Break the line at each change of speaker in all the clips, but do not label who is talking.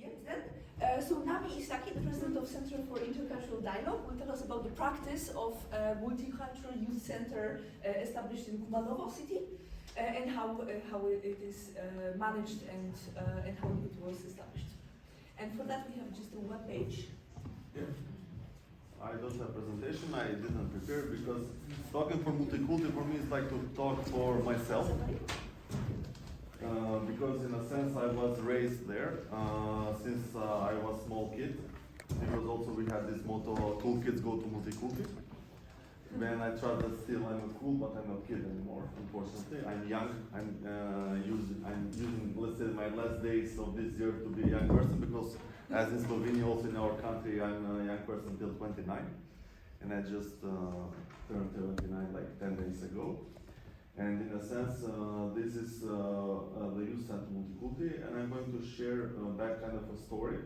begin then. So Nami Isaki, the president of Centrum for Intercultural Dialogue, will tell us about the practice of multicultural youth center established in Kumanovo city and how it is managed and how it was established. And for that we have just a web page.
Yeah. I don't have presentation, I didn't prepare because talking for MultiKulti for me is like to talk for myself. Because in a sense I was raised there since I was small kid. Because also we had this motto, cool kids go to MultiKulti. When I tried that still I'm cool, but I'm not kid anymore, unfortunately. I'm young, I'm using, let's say, my last days of this year to be a young person because as in Slovenia, also in our country, I'm a young person till 29. And I just turned 29 like 10 days ago. And in a sense, this is the youth center MultiKulti, and I'm going to share that kind of a story.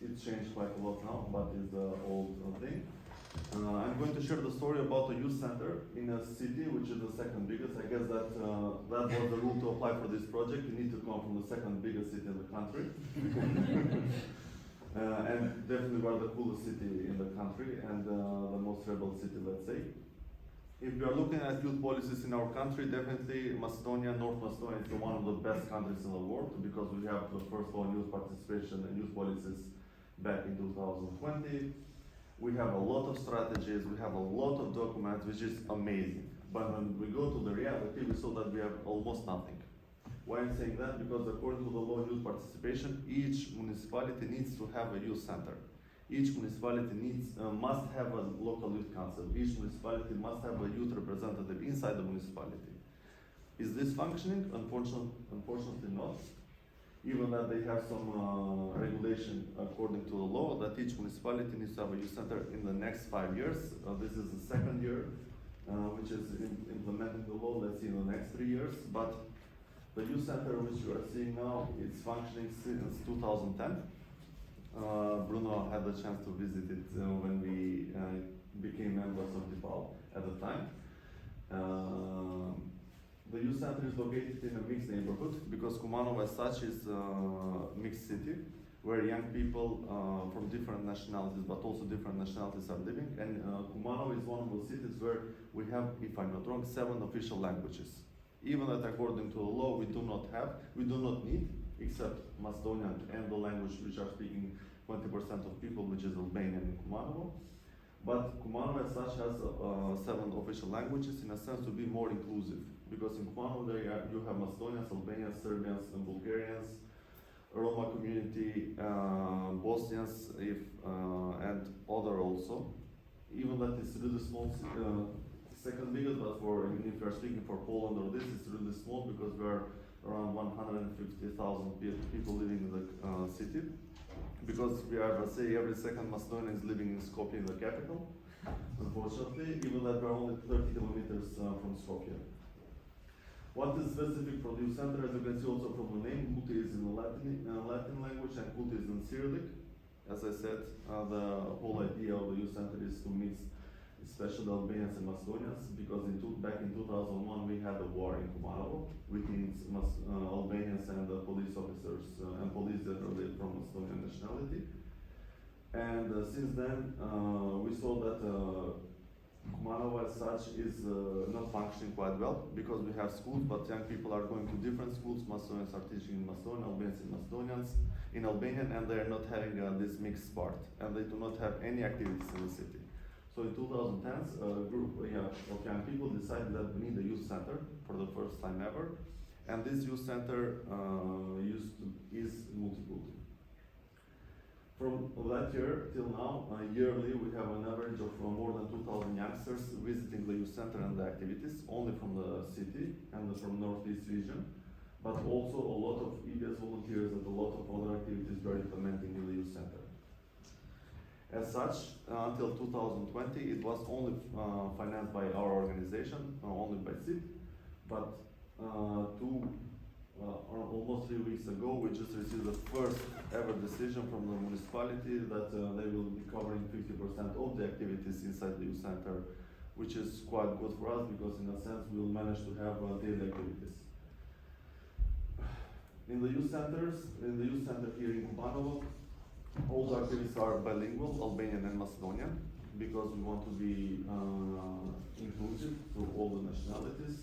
It changed quite a lot now, but it's the old thing. I'm going to share the story about a youth center in a city which is the second biggest. I guess that that was the rule to apply for this project. You need to come from the second biggest city in the country. And definitely we're the coolest city in the country and the most rebel city, let's say. If we are looking at youth policies in our country, definitely Macedonia, North Macedonia is one of the best countries in the world because we have the first one youth participation and youth policies back in 2020. We have a lot of strategies, we have a lot of documents, which is amazing. But when we go to the reality, we saw that we have almost nothing. Why I'm saying that? Because according to the law on youth participation, each municipality needs to have a youth center. Each municipality must have a local youth council. Each municipality must have a youth representative inside the municipality. Is this functioning? Unfortunately not. Even that they have some regulation according to the law that each municipality needs to have a youth center in the next 5 years. This is the second year, which is implementing the law. Let's see in the next 3 years. But the youth center which you are seeing now, it's functioning since 2010. Bruno had the chance to visit it when we became members of DYPALL at the time. The youth center is located in a mixed neighborhood because Kumanovo as such is a mixed city where young people from different nationalities but also different nationalities are living, and Kumanovo is one of those cities where we have, if I'm not wrong, 7 official languages. Even that according to the law we do not need, except Macedonian and the language which are speaking 20% of people, which is Albanian in Kumanovo. But Kumanovo as such has 7 official languages in a sense to be more inclusive. Because in Kumanovo you have Macedonians, Albanians, Serbians, and Bulgarians, Roma community, Bosnians, and other also. Even that is really small, second biggest, but if you are speaking for Poland or this, it's really small because we are around 150,000 people living in the city. Because we are, let's say, every second Macedonian is living in Skopje, the capital. Unfortunately, even that we are only 30 kilometers from Skopje. What is specific for the youth center, as you can see also from the name, Multi is in the Latin language and Kulti is in Cyrillic. As I said, the whole idea of the youth center is to mix especially Albanians and Macedonians, because back in 2001 we had a war in Kumanovo between Albanians and the police officers and police that are from Macedonian nationality. And since then we saw that Kumanovo as such is not functioning quite well because we have schools, but young people are going to different schools. Macedonians are teaching in Macedonian, Albanians in Macedonians, in Albanian, and they are not having this mixed part, and they do not have any activities in the city. So in 2010, a group of young people decided that we need a youth center for the first time ever, and this youth center is MultiKulti. From that year till now, yearly we have an average of more than 2,000 youngsters visiting the youth center and the activities, only from the city and from Northeast region, but also a lot of EBS volunteers and a lot of other activities we are implementing in the youth center. As such, until 2020, it was only financed by our organization, only by SIP, but almost 3 weeks ago, we just received the first ever decision from the municipality that they will be covering 50% of the activities inside the youth center, which is quite good for us because in a sense we will manage to have daily activities. In the youth centers, in the youth center here in Kumanovo, all the activities are bilingual, Albanian and Macedonian, because we want to be inclusive to all the nationalities.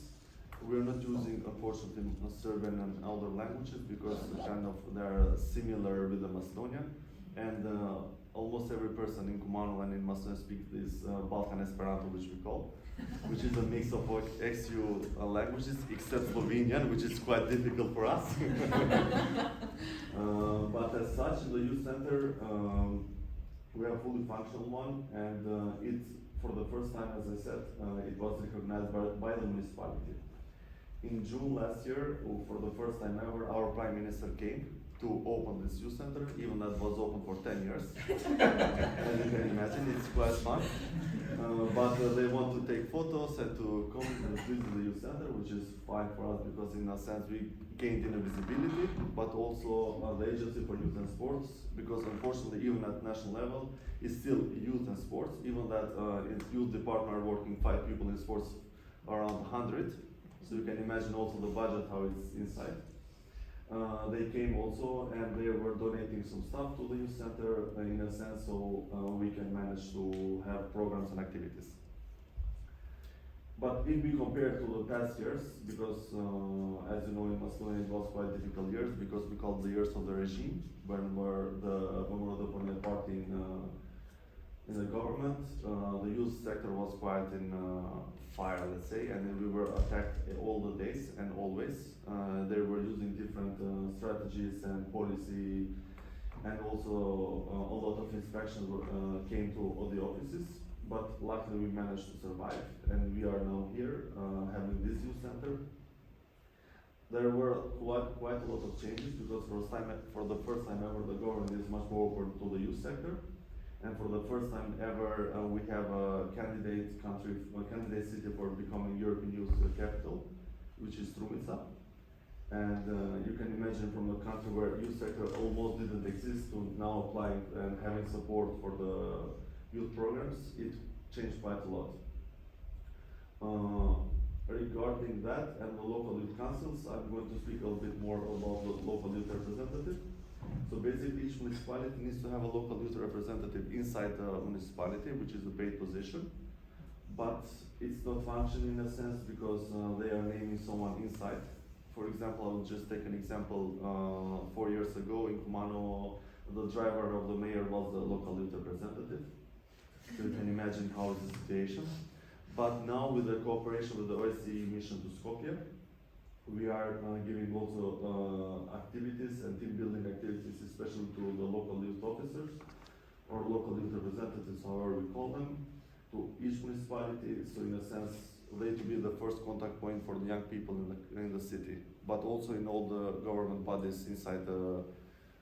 We are not using, unfortunately, Serbian and other languages because they are similar with the Macedonian, and almost every person in Kumanovo and in Macedonia speaks this Balkan Esperanto, which we call, which is a mix of ex-EU languages, except Slovenian, which is quite difficult for us. But as such, in the youth center, we have a fully functional one, and it's for the first time, as I said, it was recognized by the municipality. In June last year, for the first time ever, our Prime Minister came to open this youth center, even though it was open for 10 years. As you can imagine, it's quite fun. But they want to take photos and to come and visit the youth center, which is fine for us because in a sense we gained in visibility, but also the Agency for Youth and Sports, because unfortunately even at national level, it's still youth and sports, even that in youth department are working 5 people in sports around 100. So you can imagine also the budget, how it's inside. They came also and they were donating some stuff to the youth center in a sense, so we can manage to have programs and activities. But if we compare to the past years, because as you know in Macedonia it was quite difficult years because we called the years of the regime, when were the party in the government, the youth sector was quite in fire, let's say, and we were attacked all the days and always. They were using different strategies and policy, and also a lot of inspections came to all the offices. But luckily we managed to survive, and we are now here having this youth center. There were quite a lot of changes because for the first time ever the government is much more open to the youth sector. And for the first time ever, we have a candidate city for becoming European Youth Capital, which is Strumica. And you can imagine from a country where youth sector almost didn't exist to now applying and having support for the youth programs, it changed quite a lot. Regarding that and the local youth councils, I'm going to speak a little bit more about the local youth representative. So basically each municipality needs to have a local youth representative inside the municipality, which is a paid position. But it's not functioning in a sense because they are naming someone inside. For example, I'll just take an example. 4 years ago in Kumanovo, the driver of the mayor was the local youth representative. So you can imagine how is the situation. But now with the cooperation with the OSCE mission to Skopje, we are giving also activities and team building activities, especially to the local youth officers or local youth representatives, however we call them, to each municipality. So in a sense, they to be the first contact point for the young people in the city, but also in all the government bodies inside the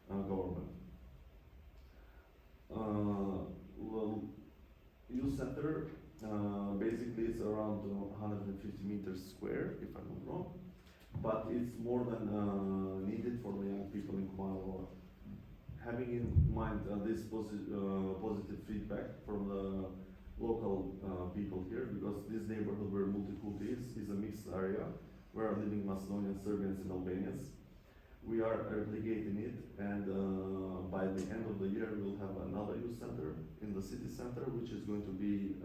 government. Well, youth center basically is around 150 meters square, if I'm not wrong. But it's more than needed for the young people in Kumanovo. Having in mind this positive feedback from the local people here, because this neighborhood where MultiKulti is a mixed area where are living Macedonians, Serbians and Albanians. We are replicating it, and by the end of the year we'll have another youth center in the city center, which is going to be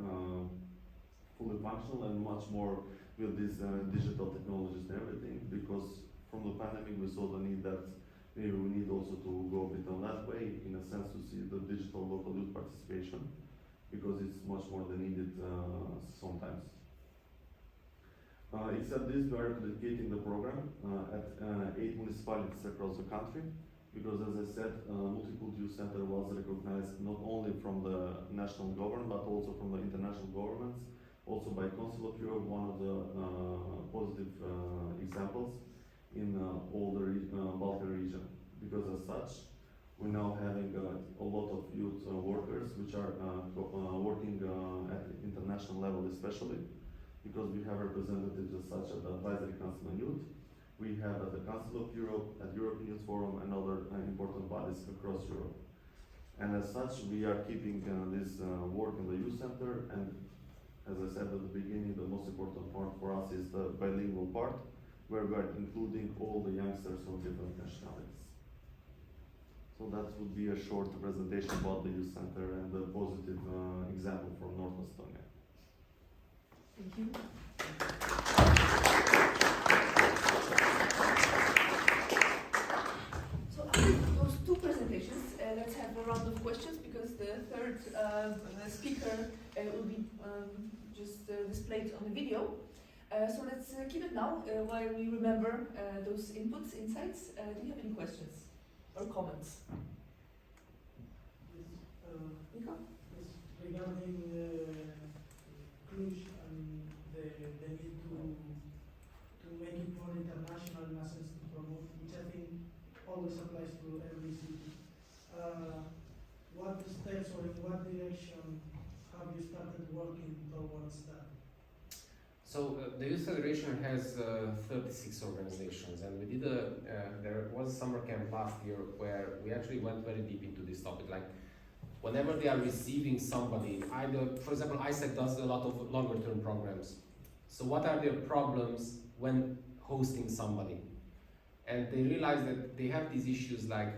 fully functional and much more with these digital technologies and everything, because from the pandemic we saw the need that maybe we need also to go a bit on that way, in a sense to see the digital local youth participation, because it's much more than needed sometimes. Except this, we are replicating the program at 8 municipalities across the country, because as I said, MultiKulti Youth Center was recognized not only from the national government, but also from the international governments, also by Council of Europe, one of the positive examples in all the Balkan region. Because as such, we're now having a lot of youth workers which are working at the international level especially, because we have representatives as such at the Advisory Council on Youth. We have at the Council of Europe, at European Youth Forum and other important bodies across Europe. And as such, we are keeping this work in the youth center, and as I said at the beginning, the most important part for us is the bilingual part, where we are including all the youngsters of different nationalities. So that would be a short presentation about the youth center and a positive example from North Estonia.
Thank you. So after those two presentations, let's have a round of questions because the third speaker will be just displayed on the video. So let's keep it now while we remember those inputs, insights. Do you have any questions or comments? Nico?
Regarding Cluj and the need to make it more international in a sense to promote, which I think always applies to every city. What steps or in what direction have you started working towards that?
So the Youth Federation has 36 organizations, and we did there was a summer camp last year where we actually went very deep into this topic. Like, whenever they are receiving somebody, either, for example, ISAC does a lot of longer term programs. So what are their problems when hosting somebody? And they realize that they have these issues like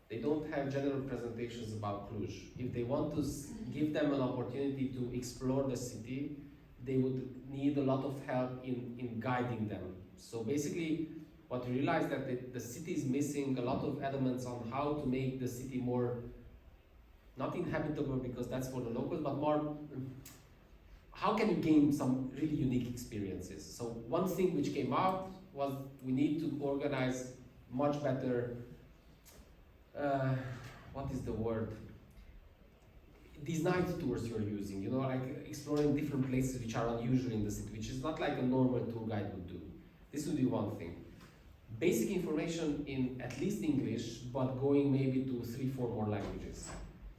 they don't have general presentations about Cluj. If they want to give them an opportunity to explore the city, they would need a lot of help in guiding them. So basically, what we realized that the city is missing a lot of elements on how to make the city more, not inhabitable because that's for the locals, but more, how can you gain some really unique experiences? So one thing which came out was we need to organize much better, what is the word? These night tours you're using, you know, like exploring different places which are unusual in the city, which is not like a normal tour guide would do. This would be one thing. Basic information in at least English, but going maybe to 3-4 more languages.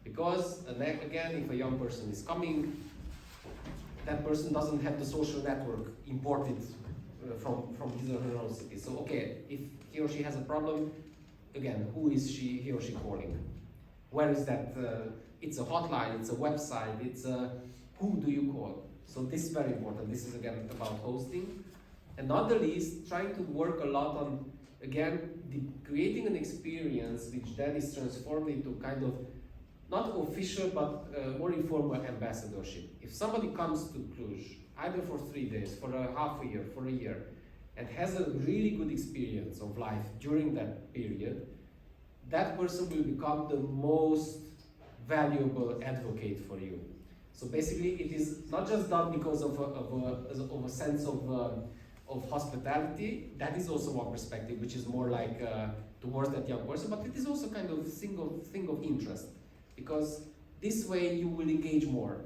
Because, again, if a young person is coming, that person doesn't have the social network imported from his or her own city. So, okay, if he or she has a problem, again, who is he or she calling? Where is that? It's a hotline, it's a website, it's a, who do you call? So this is very important. This is again about hosting. And not the least, trying to work a lot on, again, creating an experience which then is transformed into kind of, not official, but more informal ambassadorship. If somebody comes to Cluj, either for 3 days, for a half a year, for a year, and has a really good experience of life during that period, that person will become the most valuable advocate for you. So basically, it is not just done because of a sense of hospitality. That is also one perspective, which is more like towards that young person, but it is also kind of thing of interest, because this way you will engage more.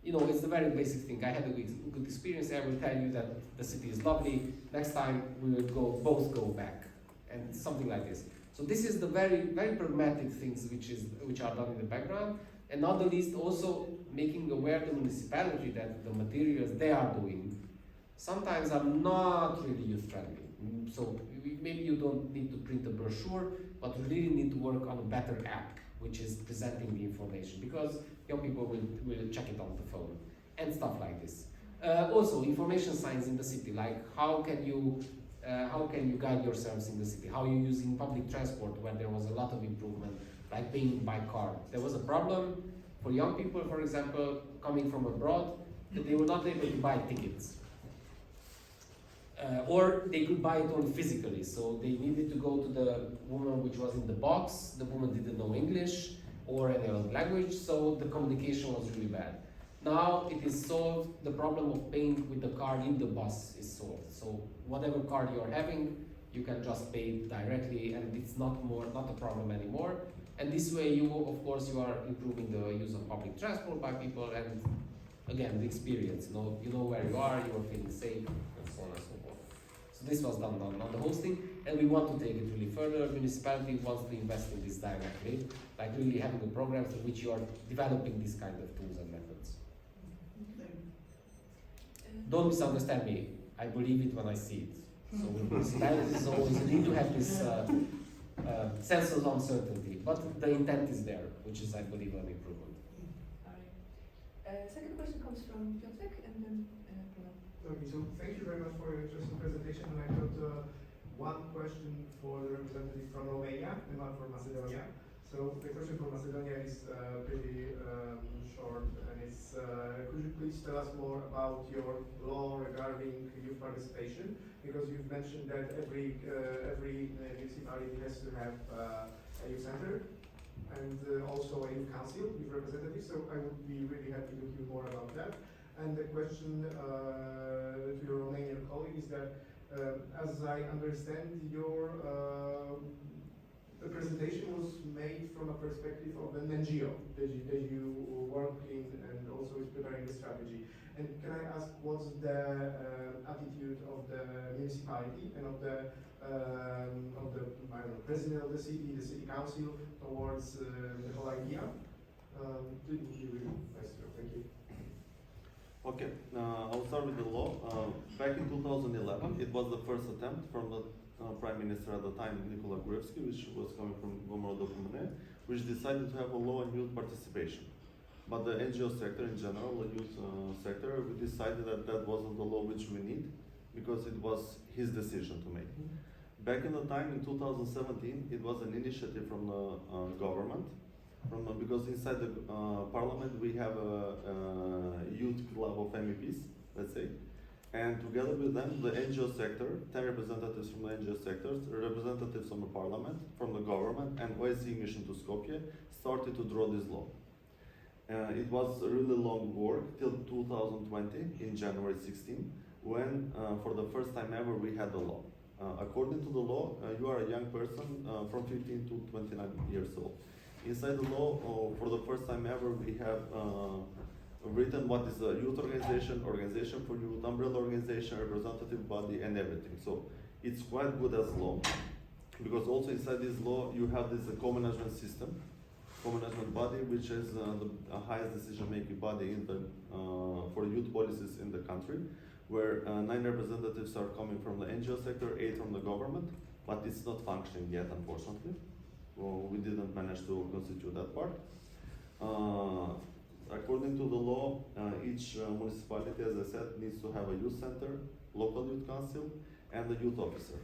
You know, it's the very basic thing. I had a good experience. I will tell you that the city is lovely. Next time we will both go back, and something like this. So this is the very pragmatic things which are done in the background, and not the least also making aware the municipality that the materials they are doing sometimes are not really youth friendly. So maybe you don't need to print a brochure, but you really need to work on a better app which is presenting the information, because young people will check it on the phone and stuff like this. Also, information signs in the city, like how can you guide yourselves in the city? How are you using public transport, where there was a lot of improvement, like paying by card. There was a problem for young people, for example, coming from abroad, that they were not able to buy tickets. Or they could buy it only physically, so they needed to go to the woman which was in the box. The woman didn't know English or any other language, so the communication was really bad. Now it is solved. The problem of paying with the card in the bus is solved. So whatever card you are having, you can just pay it directly, and it's not a problem anymore. And this way, you are improving the use of public transport by people, and again, the experience. You know where you are feeling safe, and so on and so forth. So this was done on the hosting, and we want to take it really further. The municipality wants to invest in this directly, like really having a program through which you are developing these kind of tools and methods. Don't misunderstand me. I believe it when I see it. So with municipalities, always you need to have this sense of uncertainty, but the intent is there, which is, I believe, an improvement.
Second question comes from Piotrek, and then Bruno.
Okay, so thank you very much for your interesting presentation, and I thought one question for the representative from Romania and one for Macedonia. So the question for Macedonia is pretty short, and it's could you please tell us more about your law regarding youth participation? Because you've mentioned that every municipality has to have a youth center and also a youth council with representatives. So I would be really happy to hear more about that. And the question to your Romanian colleague is that, as I understand, your the presentation was made from a perspective of an NGO that you work in and also is preparing the strategy. And can I ask what's the attitude of the municipality and of the I don't know, president of the city council towards the whole idea? It would be really nice to know. Thank you.
Okay, I'll start with the law. Back in 2011, it was the first attempt from the Prime Minister at the time, Nicola Gruevski, which was coming from Kumanovo, which decided to have a law on youth participation. But the NGO sector in general, the youth sector, we decided that that wasn't the law which we need, because it was his decision to make. Back in the time, in 2017, it was an initiative from the government, because inside the parliament we have a youth club of MEPs, let's say, and together with them, the NGO sector, 10 representatives from the NGO sectors, representatives from the parliament, from the government, and OSCE mission to Skopje started to draw this law. It was a really long work till 2020, in January 16, when for the first time ever we had the law. According to the law, you are a young person from 15 to 29 years old. Inside the law, for the first time ever, we have written what is a youth organization, organization for youth, umbrella organization, representative body, and everything. So it's quite good as law, because also inside this law you have this co-management system, co-management body, which is the highest decision-making body in the for youth policies in the country, where 9 representatives are coming from the NGO sector, 8 from the government, but it's not functioning yet, unfortunately. Well, we didn't manage to constitute that part. According to the law, each municipality, as I said, needs to have a youth center, local youth council, and a youth officer.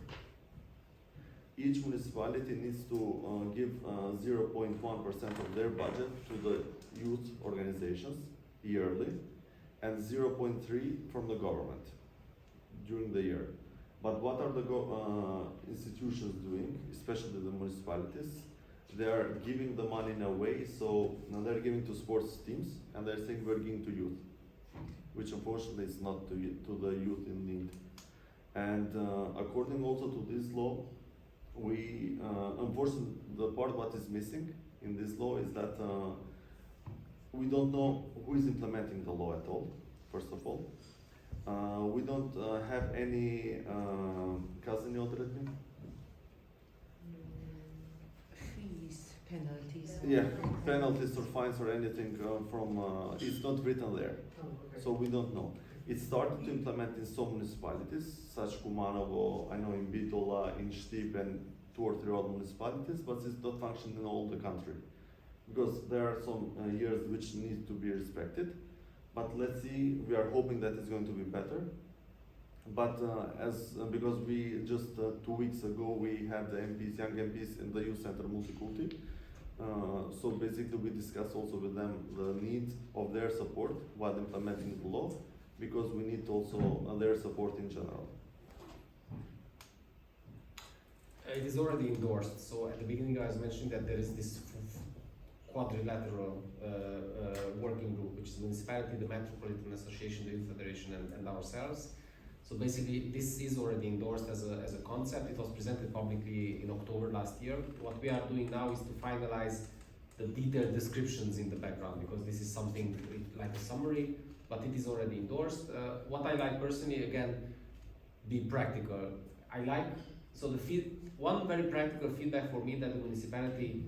Each municipality needs to give 0.1% of their budget to the youth organizations yearly, and 0.3% from the government during the year. But what are the institutions doing, especially the municipalities? They are giving the money in a way, so now they're giving to sports teams, and they're saying we're giving to youth, which unfortunately is not to the youth in need. And according also to this law, we, unfortunately, the part what is missing in this law is that we don't know who is implementing the law at all, first of all. We don't have any kazneni odredbi.
Fees, penalties.
Yeah, penalties or fines or anything from, it's not written there,
Oh, okay.
so we don't know. It started to implement in some municipalities, such Kumanovo, I know in Bitola, in Štip, and 2 or 3 other municipalities, but it's not functioning in all the country. Because there are some years which need to be respected. But let's see, we are hoping that it's going to be better. But because we just 2 weeks ago we had the MPs, young MPs in the youth center MultiKulti. So basically we discussed also with them the need of their support while implementing the law, because we need also their support in general.
It is already endorsed. So at the beginning I was mentioning that there is this quadrilateral working group, which is the municipality, the Metropolitan Association, the Youth Federation, and ourselves. So basically, this is already endorsed as a concept. It was presented publicly in October last year. What we are doing now is to finalize the detailed descriptions in the background, because this is something like a summary, but it is already endorsed. What I like personally, again, be practical. One very practical feedback for me that the municipality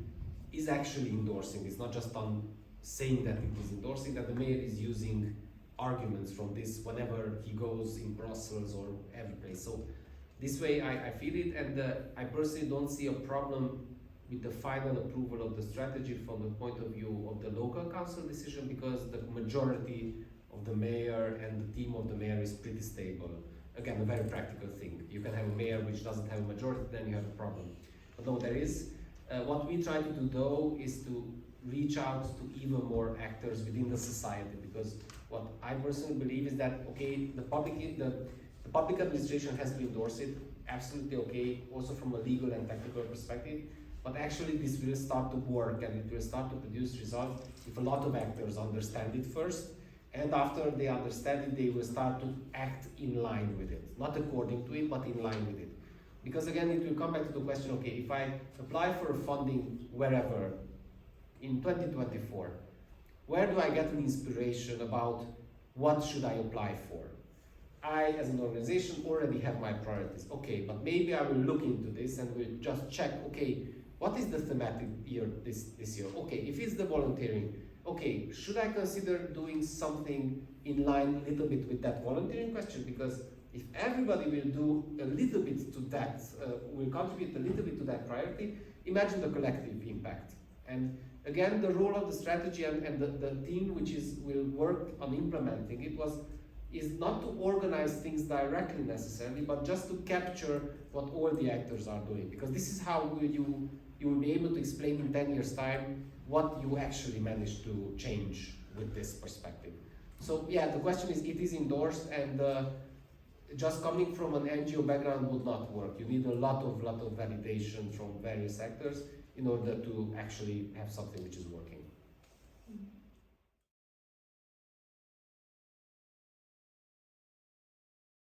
is actually endorsing. It's not just on saying that it is endorsing, that the mayor is using arguments from this whenever he goes in Brussels or every place. So this way I feel it, and I personally don't see a problem with the final approval of the strategy from the point of view of the local council decision, because the majority of the mayor and the team of the mayor is pretty stable. again, a very practical thing. You can have a mayor which doesn't have a majority, then you have a problem. But no, there is. What we try to do though is to reach out to even more actors within the society, because what I personally believe is that, okay, the public administration has to endorse it, absolutely okay, also from a legal and technical perspective, but actually this will start to work and it will start to produce results if a lot of actors understand it first, and after they understand it, they will start to act in line with it, not according to it, but in line with it. Because again, it will come back to the question, okay, if I apply for funding wherever in 2024, where do I get an inspiration about what should I apply for? I, as an organization, already have my priorities. Okay, but maybe I will look into this and we'll just check, okay, what is the thematic year this year? Okay, if it's the volunteering, okay, should I consider doing something in line a little bit with that volunteering question? Because if everybody will do a little bit to that, will contribute a little bit to that priority, imagine the collective impact. And again, the role of the strategy and the team which will work on implementing it is not to organize things directly necessarily, but just to capture what all the actors are doing. Because this is how you will be able to explain in 10 years' time what you actually managed to change with this perspective. So yeah, the question is, it is endorsed, and just coming from an NGO background would not work. You need a lot of validation from various actors in order to actually have something which is working.